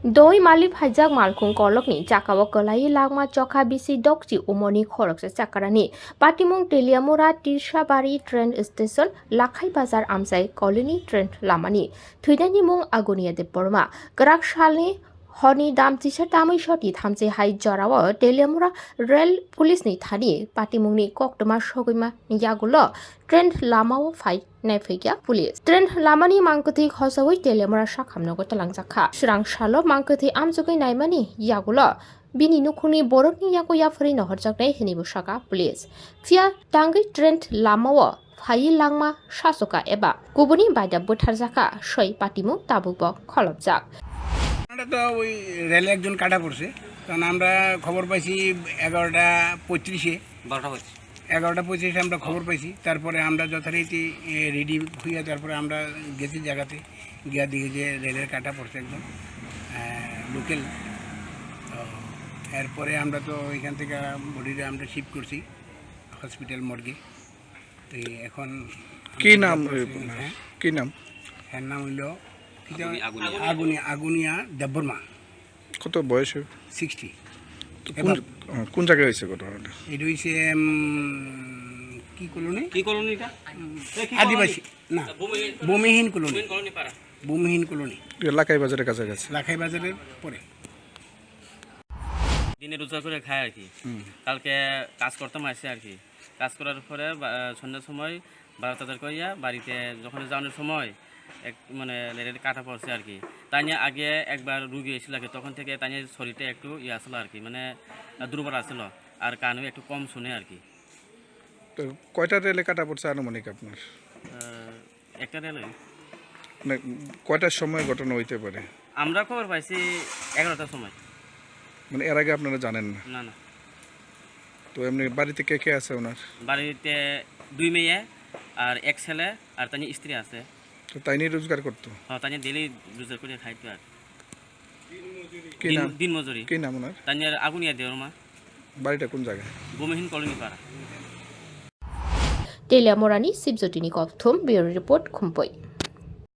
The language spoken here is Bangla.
Doi mali phajak malkhung kolokni chakawa kolai langma chokha bisi dokchi umoni khoroksa chakarani patimong teliamura tirshabari train station lakhai bazar amsai colony train lamani thuidani mung agonia de porma grak shalni honi dam tisha tamai shoti thamche hai jorawa teliamura rail police ni thani patimongni koktoma shogima yagulo train lamao phai naifaikia police train lamani mangkuthi khosawai telemora shakhamnogo talangjakha srang shalo mangkuthi amjogai naimani yagulo bini nukhuni borokni yago yafri nohorjaknai hinibu shaka police fia tangai train lamao phai langma shasoka eba kubuni baida butharjaka soi patimu tabubo kholobjak আমরা তো ওই রেলে একজন কাটা পড়ছে কারণ আমরা খবর পাইছি 11:35-এ 11:25 আমরা খবর পাইছি তারপরে আমরা যথারীতি রেডি হইয়া তারপরে আমরা গেছি জায়গাতে গিয়া দেখি যে রেলের কাটা পড়ছে একদম লোকাল এরপরে আমরা তো এখান থেকে বডিটা আমরা শিফট করছি হসপিটাল মর্গে তো এখন কি নাম এর নাম হইল আগুনিয়া দেববর্মা কত বয়স 60 কোন জায়গায় হয়েছে ঘটনাটা? এটা হইছে কি কলোনিটা আদিবাসী না ভূমিহীন কলোনি লাখাই বাজারের কাছাকাছি লাখাই বাজারের পরে দিনে রোজগার করে খায় আর কি কালকে কাজ করতাম আসে আর কি কাজ করার পরে সন্ধ্যার সময় 12টা করিয়া বাড়িতে যখন যাওয়ানোর সময় এক মানে রেলের কাটা পড়ছে আর কি তাই নিয়ে আগে একবার রুগী এসেছিল আর কি তখন থেকে তাই নিয়ে শরীরটা একটু আসলো আর কি মানে দুর্বল আসছিল আর কানও একটু কম শুনে আর কি। তো কয়টা রেলে কাটা পড়ছে আনুমানিক আপনার? একটা রেলে মানে কয়টার সময় ঘটনা হইতে পারে? আমরা খবর পাইছি 11টার সময়। মানে এর আগে আপনারা জানেন না? না। তো এমনি বাড়িতে কে কে আছে ওনার? বাড়িতে 2 মেয়ে আর এক ছেলে আর তাই স্ত্রী আছে। তো তাই নিয়ে রোজগার করতো? হ্যাঁ তাই ডেলি রোজগার করে খাইতো আর দিন মজুরি। কি নাম ওনার? তাই আগুনিয়া দেওরমা। বাড়িটা কোন জায়গায়? ভূমিহীন কলোনি পাড়া। টেলিয়ামোরানি শিবজটিনি কথম ব্যুরো রিপোর্ট খুম্পই।